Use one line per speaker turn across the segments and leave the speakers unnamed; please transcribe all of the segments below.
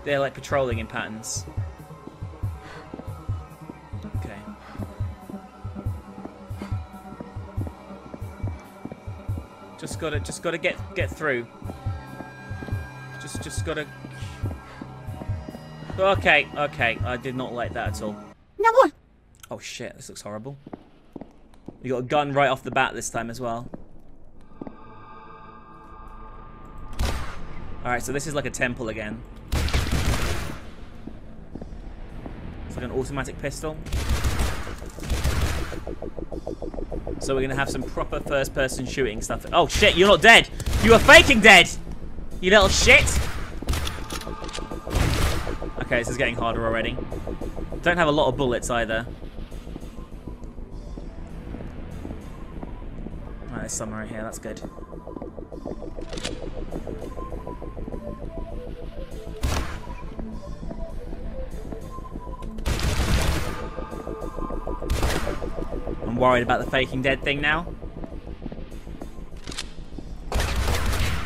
They're like patrolling in patterns. Okay. Just gotta get through. Just gotta. Okay. I did not like that at all.
Now what?
Oh shit, this looks horrible. You got a gun right off the bat this time as well. Alright, so this is like a temple again. It's like an automatic pistol. So we're gonna have some proper first-person shooting stuff. Oh shit, you're not dead! You are faking dead! You little shit! Okay, this is getting harder already. Don't have a lot of bullets either. Alright, there's some right here, that's good. I'm worried about the faking dead thing now.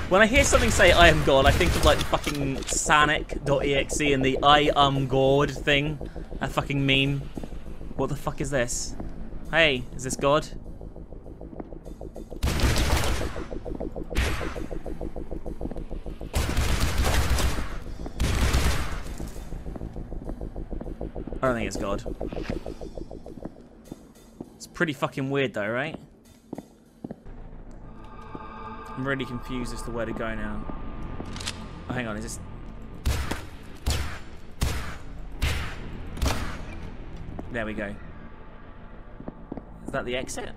When I hear something say I am God, I think of like fucking Sonic.exe and the I am God thing. That fucking meme. What the fuck is this? Hey, is this God? I don't think it's God. It's pretty fucking weird though, right? I'm really confused as to where to go now. Oh, hang on, is this... There we go. Is that the exit?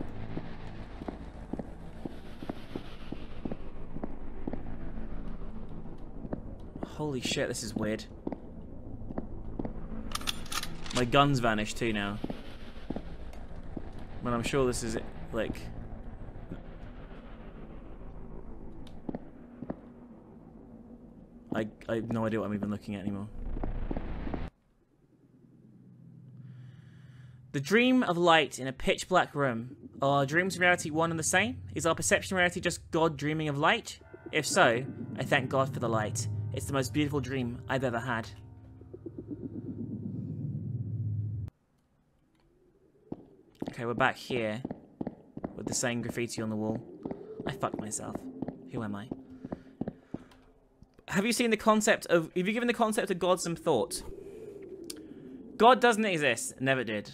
Holy shit, this is weird. My gun's vanished too now. But I'm sure this is it, like... I have no idea what I'm even looking at anymore. The dream of light in a pitch black room. Are our dreams and reality one and the same? Is our perception of reality just God dreaming of light? If so, I thank God for the light. It's the most beautiful dream I've ever had. Okay, we're back here with the same graffiti on the wall. I fucked myself. Who am I? Have you seen the concept of... Have you given the concept of God some thought? God doesn't exist. Never did.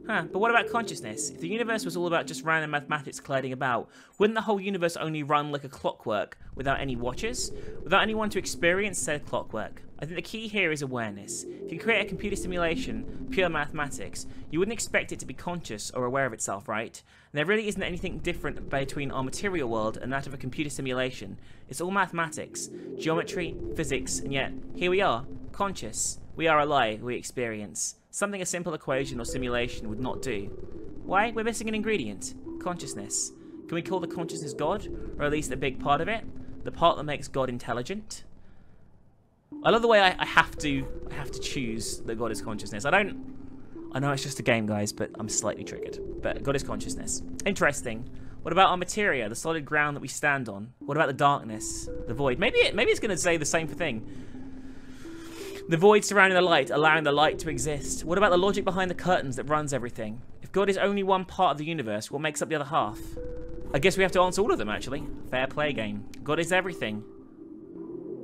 Huh, but what about consciousness? If the universe was all about just random mathematics colliding about, wouldn't the whole universe only run like a clockwork without any watchers? Without anyone to experience said clockwork? I think the key here is awareness. If you create a computer simulation, pure mathematics, you wouldn't expect it to be conscious or aware of itself, right? And there really isn't anything different between our material world and that of a computer simulation. It's all mathematics, geometry, physics, and yet, here we are, conscious. We are alive, we experience. Something a simple equation or simulation would not do. Why? We're missing an ingredient. Consciousness. Can we call the consciousness God? Or at least a big part of it? The part that makes God intelligent? I love the way I have to choose that God is consciousness. I know it's just a game, guys, but I'm slightly triggered. But God is consciousness. Interesting. What about our materia, the solid ground that we stand on? What about the darkness, the void? Maybe it's going to say the same thing. The void surrounding the light, allowing the light to exist. What about the logic behind the curtains that runs everything? If God is only one part of the universe, what makes up the other half? I guess we have to answer all of them, actually. Fair play game. God is everything.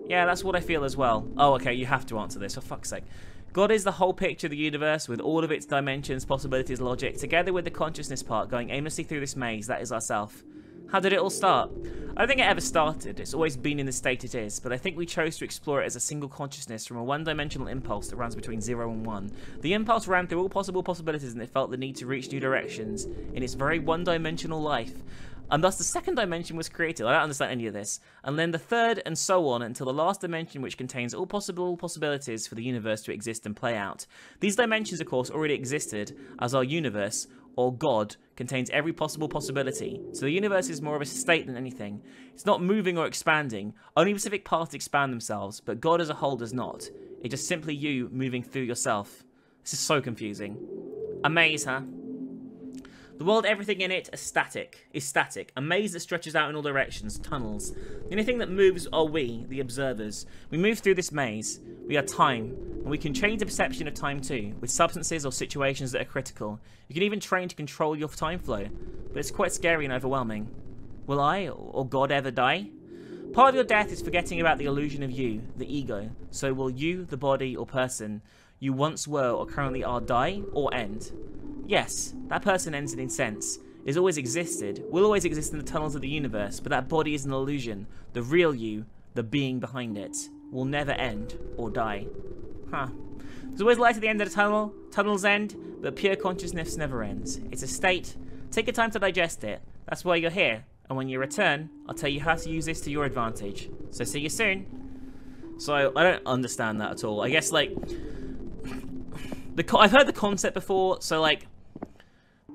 Yeah, that's what I feel as well. Oh, okay, you have to answer this, for fuck's sake. God is the whole picture of the universe with all of its dimensions, possibilities, logic, together with the consciousness part going aimlessly through this maze that is ourself. How did it all start? I don't think it ever started. It's always been in the state it is, but I think we chose to explore it as a single consciousness from a one-dimensional impulse that runs between 0 and 1. The impulse ran through all possible possibilities and it felt the need to reach new directions in its very one-dimensional life. And thus the second dimension was created. I don't understand any of this. And then the third and so on until the last dimension, which contains all possible possibilities for the universe to exist and play out. These dimensions, of course, already existed as our universe, or God, contains every possible possibility. So the universe is more of a state than anything. It's not moving or expanding. Only specific parts expand themselves, but God as a whole does not. It's just simply you moving through yourself. This is so confusing. A maze, huh? The world, everything in it, is static. A maze that stretches out in all directions, tunnels. The only thing that moves are we, the observers. We move through this maze. We are time, and we can change the perception of time too, with substances or situations that are critical. You can even train to control your time flow, but it's quite scary and overwhelming. Will I, or God, ever die? Part of your death is forgetting about the illusion of you, the ego. So will you, the body or person you once were or currently are, die or end? Yes, that person ends in sense. It has always existed, will always exist in the tunnels of the universe, but that body is an illusion. The real you, the being behind it, will never end or die. Huh. There's always light at the end of the tunnel. Tunnels end, but pure consciousness never ends. It's a state. Take your time to digest it. That's why you're here. And when you return, I'll tell you how to use this to your advantage. So see you soon. So, I don't understand that at all. I guess, like, I've heard the concept before, so, like,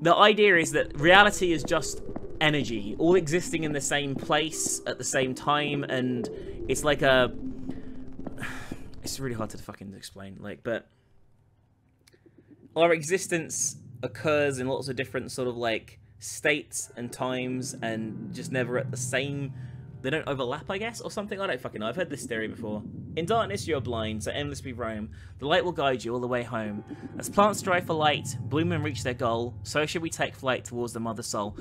the idea is that reality is just energy, all existing in the same place at the same time, and it's like a... It's really hard to fucking explain, like, but... Our existence occurs in lots of different sort of, like, states and times, and just never at the same... They don't overlap, I guess, or something? I don't fucking know. I've heard this theory before. In darkness you are blind, so endlessly roam. The light will guide you all the way home. As plants strive for light, bloom and reach their goal, so should we take flight towards the mother soul.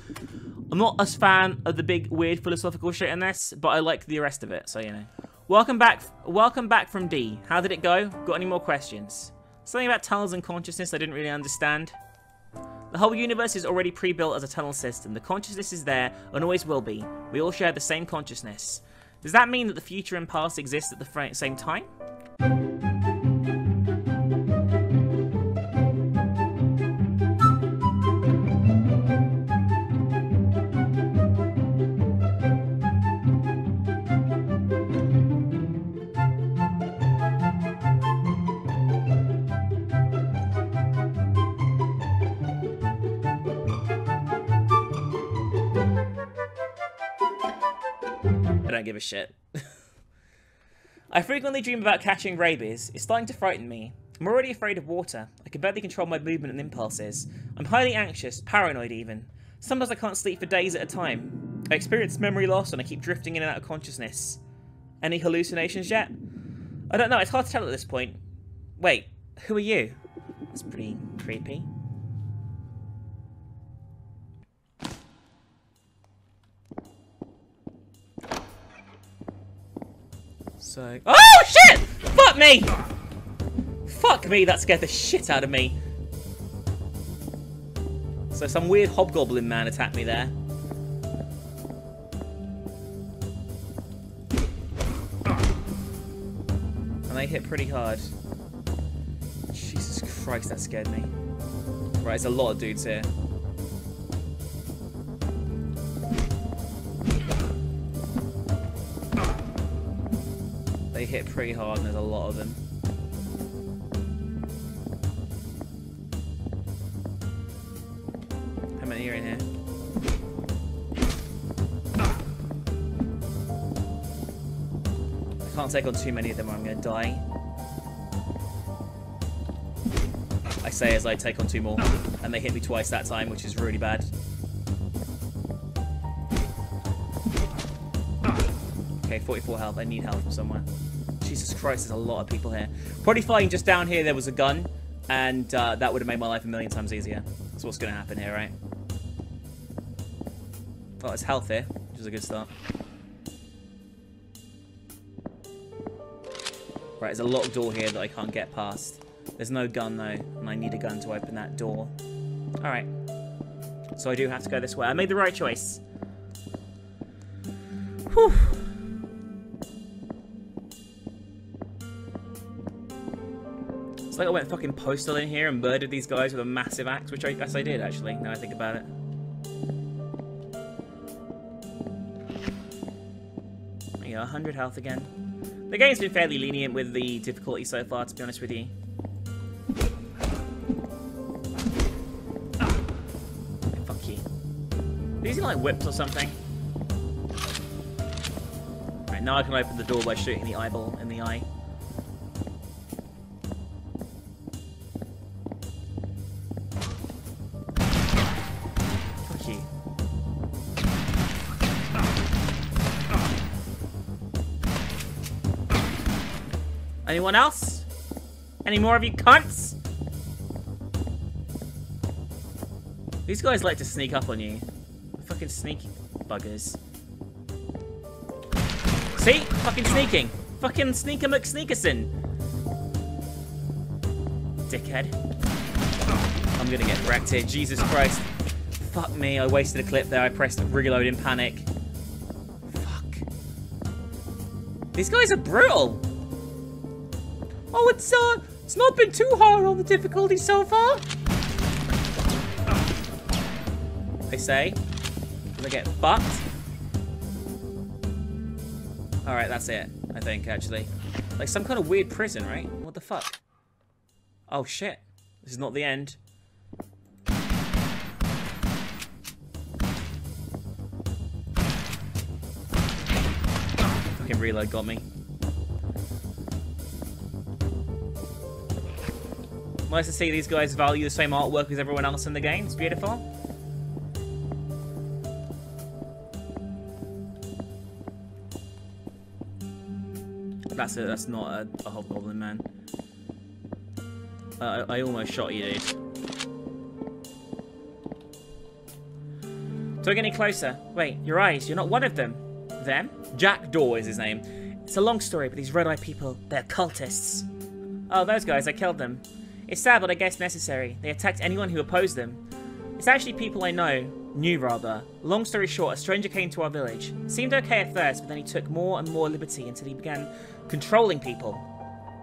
I'm not a fan of the big, weird, philosophical shit in this, but I like the rest of it, so you know. Welcome back from D. How did it go? Got any more questions? Something about tunnels and consciousness I didn't really understand. The whole universe is already pre-built as a tunnel system. The consciousness is there, and always will be. We all share the same consciousness. Does that mean that the future and past exist at the same time? I don't give a shit. I frequently dream about catching rabies. It's starting to frighten me. I'm already afraid of water. I can barely control my movement and impulses. I'm highly anxious, paranoid even. Sometimes I can't sleep for days at a time. I experience memory loss and I keep drifting in and out of consciousness. Any hallucinations yet? I don't know, it's hard to tell at this point. Wait, who are you? That's pretty creepy. So... Oh, shit! Fuck me! Fuck me, that scared the shit out of me. So some weird hobgoblin man attacked me there. And they hit pretty hard. Jesus Christ, that scared me. Right, there's a lot of dudes here. They hit pretty hard and there's a lot of them. How many are in here? I can't take on too many of them or I'm going to die. I say as I take on 2 more, and they hit me twice that time, which is really bad. Okay, 44 health. I need help from somewhere. Jesus Christ, there's a lot of people here. Probably flying just down here there was a gun, and that would have made my life a million times easier. That's what's going to happen here, right? Well, there's health here, which is a good start. Right, there's a locked door here that I can't get past. There's no gun, though, and I need a gun to open that door. Alright. So I do have to go this way. I made the right choice. Whew. It's like I went fucking postal in here and murdered these guys with a massive axe, which I guess I did, actually, now I think about it. There you go, 100 health again. The game's been fairly lenient with the difficulty so far, to be honest with you. Fuck you. Are these like whips or something? Right, now I can open the door by shooting the eyeball in the eye. Anyone else? Any more of you cunts? These guys like to sneak up on you. Fucking sneaky buggers. See? Fucking sneaking. Fucking sneaker McSneakerson. Dickhead. I'm gonna get wrecked here. Jesus Christ. Fuck me, I wasted a clip there. I pressed reload in panic. Fuck. These guys are brutal. Oh, it's not been too hard on the difficulty so far. They say. They get fucked. Alright, that's it. I think, actually. Like some kind of weird prison, right? What the fuck? Oh, shit. This is not the end. Fucking reload got me. Nice to see these guys value the same artwork as everyone else in the game. It's beautiful. That's not a hobgoblin, man. I almost shot you, dude. Don't get any closer. Wait, your eyes, you're not one of them. Them? Jackdaw is his name. It's a long story, but these red-eyed people, they're cultists. Oh, those guys, I killed them. It's sad, but I guess necessary. They attacked anyone who opposed them. It's actually people I knew rather. Long story short, a stranger came to our village. Seemed okay at first, but then he took more and more liberty until he began controlling people.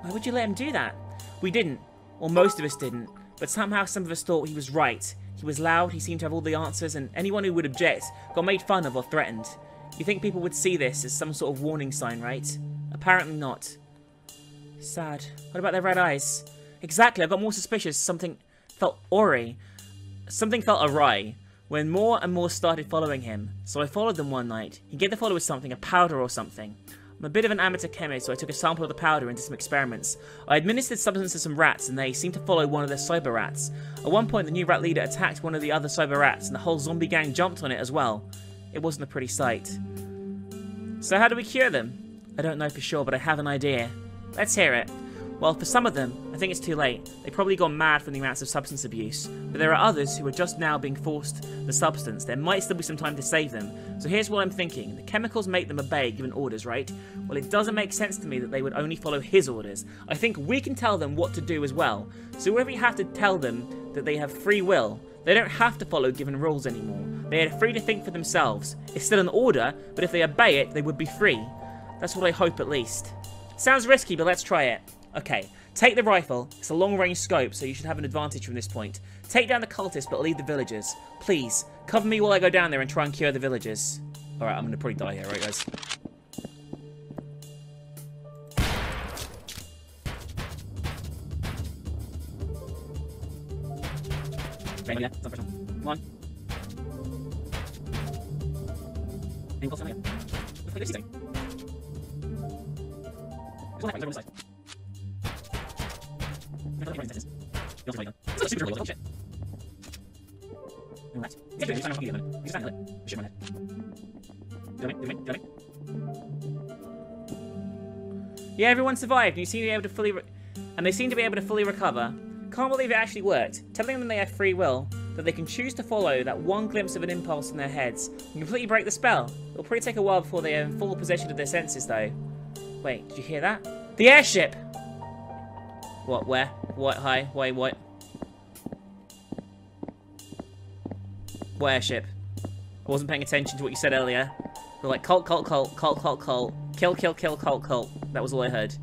Why would you let him do that? We didn't. Or most of us didn't. But somehow some of us thought he was right. He was loud, he seemed to have all the answers, and anyone who would object got made fun of or threatened. You think people would see this as some sort of warning sign, right? Apparently not. Sad. What about their red eyes? Exactly, I got more suspicious. Something felt awry. Something felt awry when more and more started following him. So I followed them one night. He gave the followers something, a powder or something. I'm a bit of an amateur chemist, so I took a sample of the powder and did some experiments. I administered substance to some rats, and they seemed to follow one of their cyber rats. At one point, the new rat leader attacked one of the other cyber rats, and the whole zombie gang jumped on it as well. It wasn't a pretty sight. So how do we cure them? I don't know for sure, but I have an idea. Let's hear it. Well, for some of them, I think it's too late. They've probably gone mad from the amounts of substance abuse. But there are others who are just now being forced the substance. There might still be some time to save them. So here's what I'm thinking. The chemicals make them obey given orders, right? Well, it doesn't make sense to me that they would only follow his orders. I think we can tell them what to do as well. So wherever you have to tell them that they have free will, they don't have to follow given rules anymore. They are free to think for themselves. It's still an order, but if they obey it, they would be free. That's what I hope at least. Sounds risky, but let's try it. Okay, take the rifle. It's a long-range scope, so you should have an advantage from this point. Take down the cultists, but leave the villagers. Please, cover me while I go down there and try and cure the villagers. Alright, I'm gonna probably die here, right guys? Okay, yeah, come on. Any close down here? Look at this thing. There's one over this side. Yeah, everyone survived, and you seem to be able to fully recover. Can't believe it actually worked. Telling them they have free will, that they can choose to follow that one glimpse of an impulse in their heads, and completely break the spell. It'll probably take a while before they are in full possession of their senses, though. Wait, did you hear that? The airship! What, where? What, hi, wait, what? What airship? I wasn't paying attention to what you said earlier. We're like, cult, cult, cult, cult, cult, cult. Kill, kill, kill, cult, cult. That was all I heard.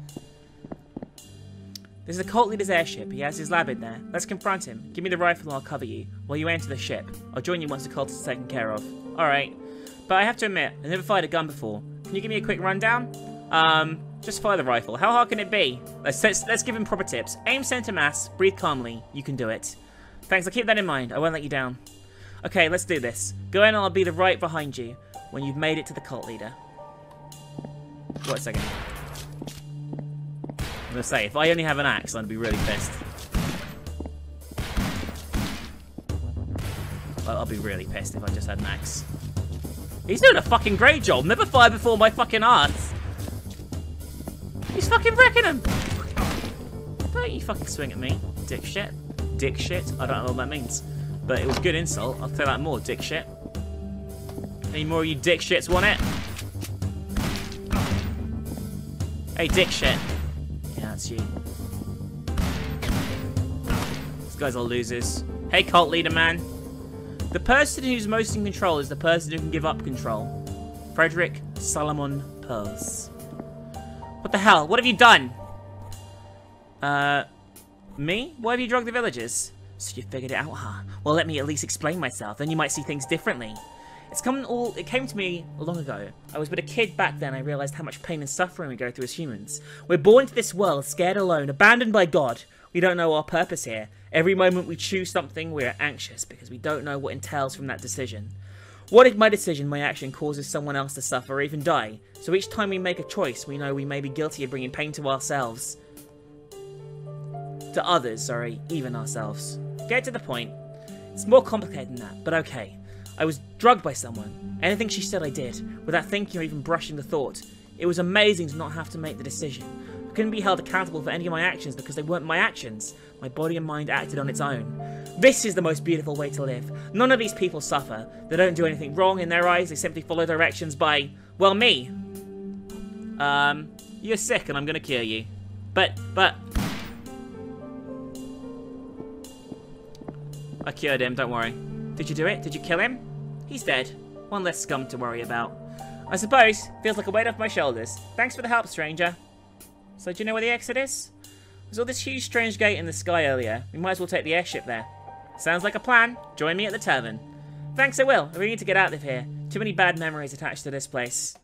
This is the cult leader's airship. He has his lab in there. Let's confront him. Give me the rifle and I'll cover you while you enter the ship. I'll join you once the cult is taken care of. Alright. But I have to admit, I've never fired a gun before. Can you give me a quick rundown? Just fire the rifle. How hard can it be? Let's give him proper tips. Aim center mass. Breathe calmly. You can do it. Thanks, I'll keep that in mind. I won't let you down. Okay, let's do this. Go in and I'll be right behind you when you've made it to the cult leader. Wait a second. I'm gonna say, if I only have an axe, I'd be really pissed. Well, I'll be really pissed if I just had an axe. He's doing a fucking great job. Never fired before my fucking ass. He's fucking wrecking him. let you fucking swing at me, dick shit. Dick shit? I don't know what that means. But it was a good insult. I'll say that more, dick shit. Any more of you dick shits want it? Hey, dick shit. Yeah, that's you. These guys are losers. Hey, cult leader man. The person who's most in control is the person who can give up control. Frederick Solomon Pearls. What the hell? What have you done? Me? Why have you drugged the villagers? So you figured it out, huh? Well, let me at least explain myself, then you might see things differently. It came to me long ago. I was but a kid back then. I realized how much pain and suffering we go through as humans. We're born into this world, scared, alone, abandoned by God. We don't know our purpose here. Every moment we choose something, we're anxious because we don't know what entails from that decision. What if my decision, my action, causes someone else to suffer or even die? So each time we make a choice, we know we may be guilty of bringing pain to ourselves. To others, sorry, even ourselves. Get to the point. It's more complicated than that, but okay. I was drugged by someone. Anything she said I did, without thinking or even brushing the thought. It was amazing to not have to make the decision. I couldn't be held accountable for any of my actions because they weren't my actions. My body and mind acted on its own. This is the most beautiful way to live. None of these people suffer. They don't do anything wrong in their eyes. They simply follow directions by, well, me. You're sick and I'm gonna cure you. But... I cured him, don't worry. Did you do it? Did you kill him? He's dead. One less scum to worry about. I suppose. Feels like a weight off my shoulders. Thanks for the help, stranger. So do you know where the exit is? I saw this huge strange gate in the sky earlier. We might as well take the airship there. Sounds like a plan. Join me at the tavern. Thanks, I will. I really need to get out of here. Too many bad memories attached to this place.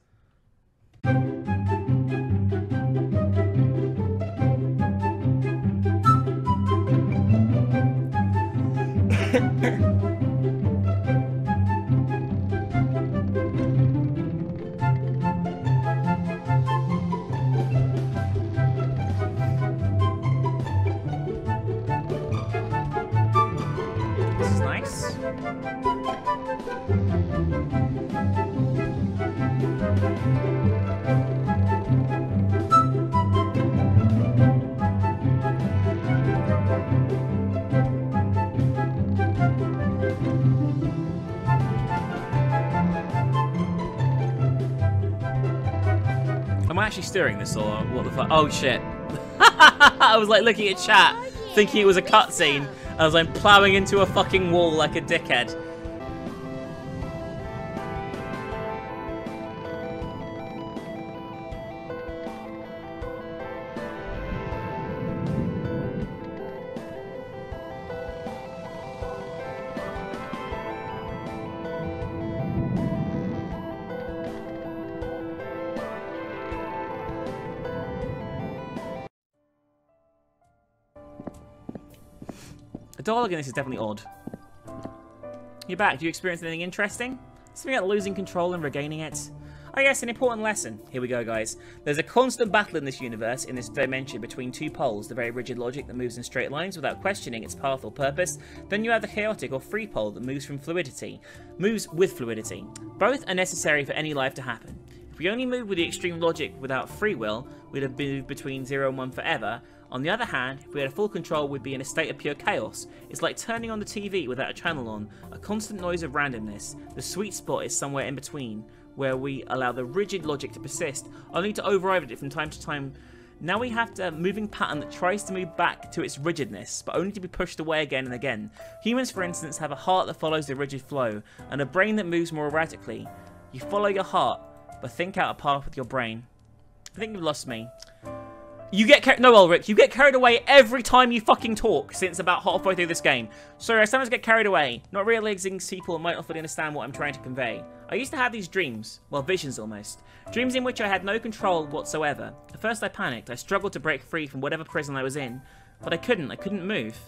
This is nice. Am I actually steering this or what the fuck? Oh shit. I was like looking at chat, thinking it was a cutscene. I was like plowing into a fucking wall like a dickhead. The dialogue in this is definitely odd. You're back. Do you experience anything interesting? Something about losing control and regaining it? Oh yes, an important lesson. Here we go, guys. There's a constant battle in this universe, in this dimension, between two poles. The very rigid logic that moves in straight lines without questioning its path or purpose. Then you have the chaotic or free pole that moves with fluidity. Both are necessary for any life to happen. If we only move with the extreme logic without free will, we'd have moved between 0 and 1 forever. On the other hand, if we had full control, we'd be in a state of pure chaos. It's like turning on the TV without a channel on, a constant noise of randomness. The sweet spot is somewhere in between, where we allow the rigid logic to persist, only to override it from time to time. Now we have a moving pattern that tries to move back to its rigidness, but only to be pushed away again and again. Humans, for instance, have a heart that follows the rigid flow, and a brain that moves more erratically. You follow your heart, but think out a path with your brain. I think you've lost me. You get carried... No, Ulrich, you get carried away every time you fucking talk since about halfway through this game. Sorry, I sometimes get carried away. Not realizing people might not fully understand what I'm trying to convey. I used to have these dreams. Well, visions almost. Dreams in which I had no control whatsoever. At first I panicked. I struggled to break free from whatever prison I was in. But I couldn't move.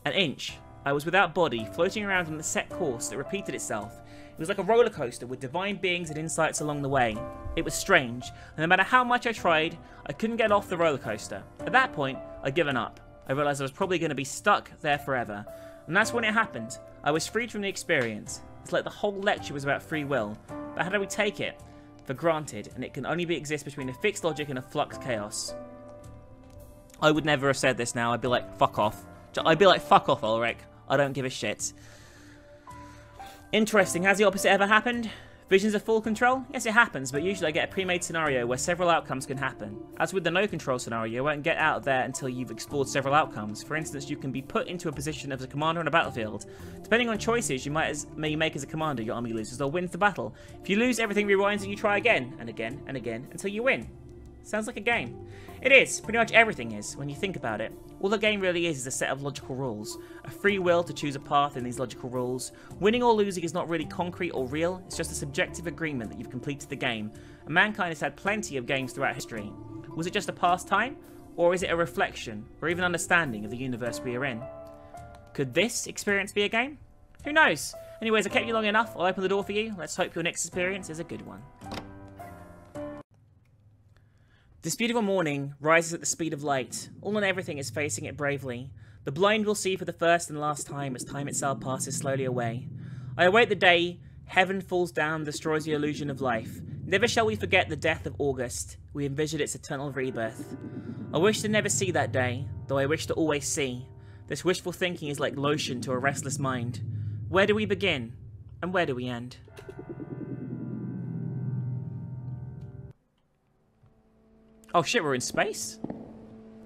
An inch. I was without body, floating around on a set course that repeated itself. It was like a roller coaster with divine beings and insights along the way. It was strange, and no matter how much I tried, I couldn't get off the roller coaster. At that point, I'd given up. I realized I was probably going to be stuck there forever. And that's when it happened. I was freed from the experience. It's like the whole lecture was about free will. But how do we take it for granted, and it can only exist between a fixed logic and a flux chaos? I would never have said this now. I'd be like, fuck off. I'd be like, fuck off, Ulrich. I don't give a shit. Interesting. Has the opposite ever happened? Visions of full control? Yes, it happens, but usually I get a pre-made scenario where several outcomes can happen. As with the no control scenario, you won't get out of there until you've explored several outcomes. For instance, you can be put into a position as a commander on a battlefield. Depending on choices you may make as a commander, your army loses or wins the battle. If you lose, everything rewinds and you try again, and again, and again, until you win. Sounds like a game. It is. Pretty much everything is, when you think about it. All the game really is a set of logical rules. A free will to choose a path in these logical rules. Winning or losing is not really concrete or real, it's just a subjective agreement that you've completed the game. And mankind has had plenty of games throughout history. Was it just a pastime? Or is it a reflection, or even understanding of the universe we are in? Could this experience be a game? Who knows? Anyways, I kept you long enough, I'll open the door for you. Let's hope your next experience is a good one. This beautiful morning rises at the speed of light. All and everything is facing it bravely. The blind will see for the first and last time as time itself passes slowly away. I await the day heaven falls down, destroys the illusion of life. Never shall we forget the death of August. We envision its eternal rebirth. I wish to never see that day, though I wish to always see. This wishful thinking is like lotion to a restless mind. Where do we begin? And where do we end? Oh shit, we're in space? I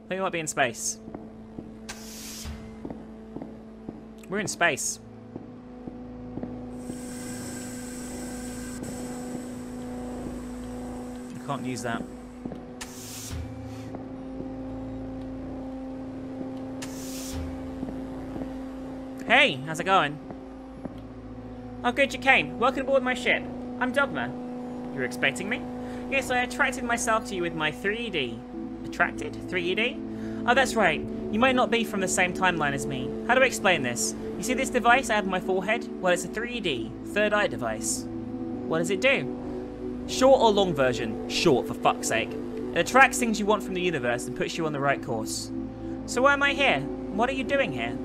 think we might be in space. We're in space. I can't use that. Hey, how's it going? Oh good, you came. Welcome aboard my ship. I'm Dogma. You were expecting me? Yes, I attracted myself to you with my 3D. Attracted? 3D? Oh, that's right. You might not be from the same timeline as me. How do I explain this? You see this device I have on my forehead? Well, it's a 3D, third eye device. What does it do? Short or long version? Short, for fuck's sake. It attracts things you want from the universe and puts you on the right course. So why am I here? What are you doing here?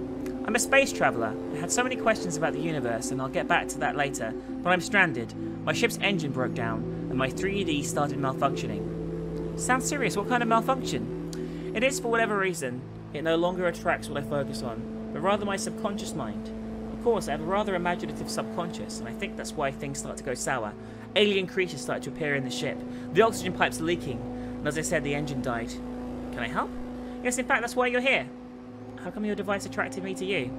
I'm a space traveller. I had so many questions about the universe, and I'll get back to that later, but I'm stranded. My ship's engine broke down, and my 3D started malfunctioning. Sounds serious. What kind of malfunction? It is, for whatever reason, it no longer attracts what I focus on, but rather my subconscious mind. Of course, I have a rather imaginative subconscious, and I think that's why things start to go sour. Alien creatures start to appear in the ship. The oxygen pipes are leaking, and as I said, the engine died. Can I help? Yes, in fact, that's why you're here. How come your device attracted me to you?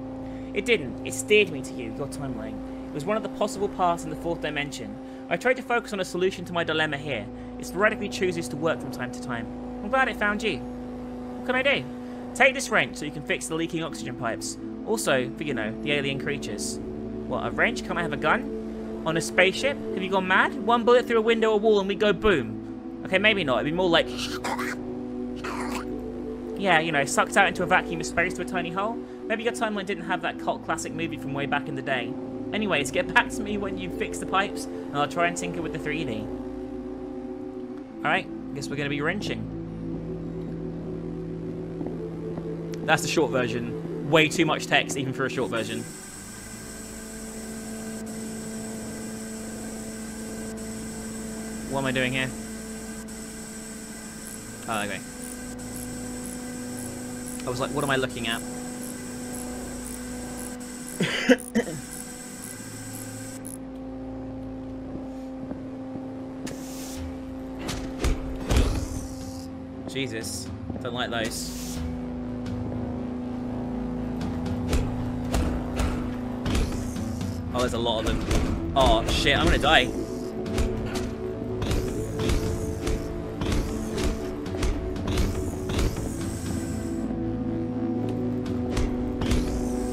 It didn't. It steered me to you, your timeline. It was one of the possible paths in the fourth dimension. I tried to focus on a solution to my dilemma here. It sporadically chooses to work from time to time. I'm glad it found you. What can I do? Take this wrench so you can fix the leaking oxygen pipes. Also, for, you know, the alien creatures. What, a wrench? Can't I have a gun? On a spaceship? Have you gone mad? One bullet through a window or wall and we go boom. Okay, maybe not. It'd be more like... Yeah, you know, sucked out into a vacuum of space to a tiny hole. Maybe your timeline didn't have that cult classic movie from way back in the day. Anyways, get back to me when you fix the pipes, and I'll try and tinker with the 3D. Alright, guess we're going to be wrenching. That's the short version. Way too much text, even for a short version. What am I doing here? Oh, okay. I was like, what am I looking at? Jesus, don't like those. Oh, there's a lot of them. Oh shit, I'm gonna die.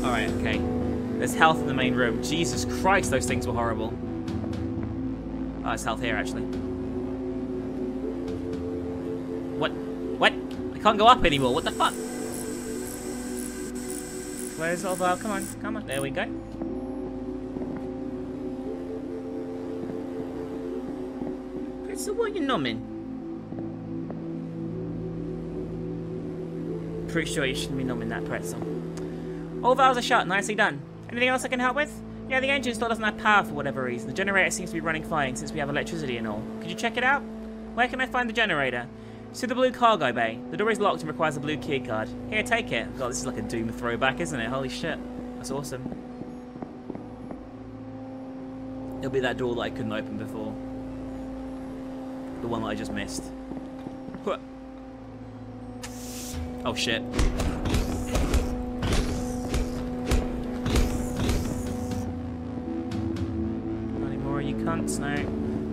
Alright, okay. There's health in the main room. Jesus Christ, those things were horrible. Oh, there's health here, actually. What? What? I can't go up anymore. What the fuck? Where's all the... Come on, come on. There we go. So what are you numbing? Pretty sure you shouldn't be numbing that pretzel. All valves are shut. Nicely done. Anything else I can help with? Yeah, the engine still doesn't have power for whatever reason. The generator seems to be running fine since we have electricity and all. Could you check it out? Where can I find the generator? To the blue cargo bay. The door is locked and requires a blue key card. Here, take it. God, this is like a Doom throwback, isn't it? Holy shit. That's awesome. It'll be that door that I couldn't open before. The one that I just missed. Oh shit. Not anymore, you cunts, no.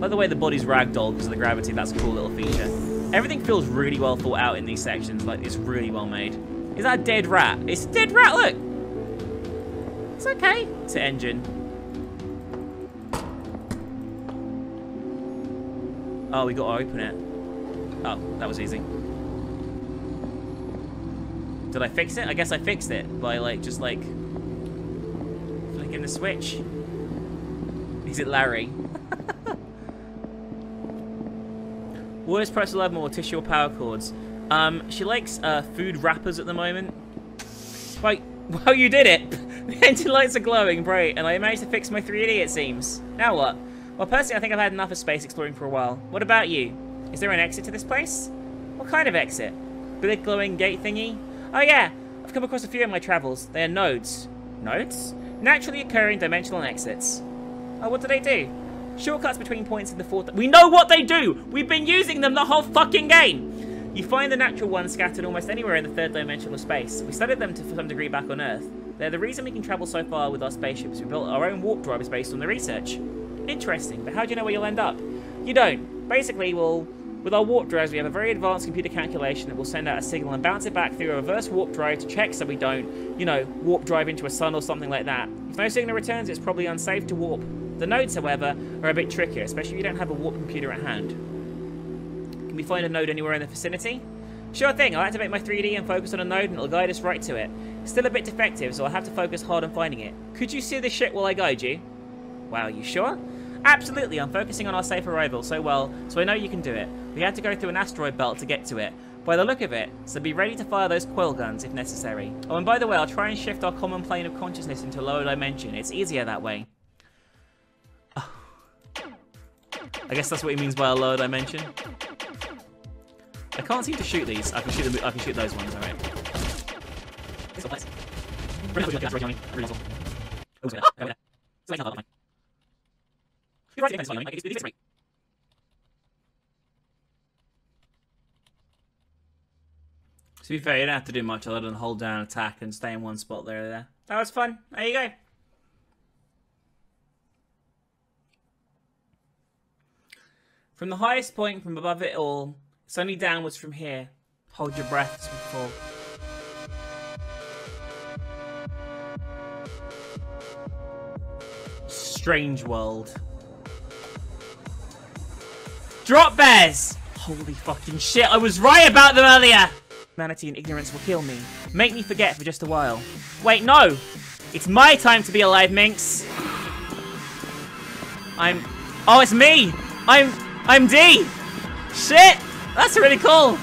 By the way, the body's ragdoll because of the gravity. That's a cool little feature. Everything feels really well thought out in these sections. Like, it's really well made. Is that a dead rat? It's a dead rat, look! It's okay. It's an engine. Oh, we got to open it. Oh, that was easy. Did I fix it? I guess I fixed it by, like, just, like, flicking the switch. Is it Larry? What is press 11 or tissue or power cords? She likes food wrappers at the moment. Wait, well, you did it! The engine lights are glowing, great, and I managed to fix my 3D, it seems. Now what? Well, personally, I think I've had enough of space exploring for a while. What about you? Is there an exit to this place? What kind of exit? Big glowing gate thingy? Oh yeah, I've come across a few in my travels. They are nodes. Nodes? Naturally occurring dimensional exits. Oh, what do they do? Shortcuts between points in the fourth... We know what they do! We've been using them the whole fucking game! You find the natural ones scattered almost anywhere in the third dimensional space. We studied them to some degree back on Earth. They're the reason we can travel so far with our spaceships. We built our own warp drivers based on the research. Interesting, but how do you know where you'll end up? You don't. Basically, with our warp drives, we have a very advanced computer calculation that will send out a signal and bounce it back through a reverse warp drive to check so we don't, you know, warp drive into a sun or something like that. If no signal returns, it's probably unsafe to warp. The nodes, however, are a bit trickier, especially if you don't have a warp computer at hand. Can we find a node anywhere in the vicinity? Sure thing, I'll activate my 3D and focus on a node and it'll guide us right to it. It's still a bit defective, so I'll have to focus hard on finding it. Could you see the shit while I guide you? Wow, you sure? Absolutely, I'm focusing on our safe arrival so I know you can do it. We had to go through an asteroid belt to get to it, by the look of it, so be ready to fire those quill guns if necessary. Oh, and by the way, I'll try and shift our common plane of consciousness into a lower dimension. It's easier that way. Oh. I guess that's what he means by a lower dimension. I can't seem to shoot these. I can shoot those ones, alright. To be fair, you don't have to do much other than hold down, attack, and stay in one spot there. That was fun. There you go. From the highest point, from above it all, it's only downwards from here. Hold your breath as we fall. Strange world. Drop bears! Holy fucking shit, I was right about them earlier! Humanity and ignorance will kill me. Make me forget for just a while. Wait, no! It's my time to be alive, Minx! Oh, it's me! I'm D! Shit! That's really cool!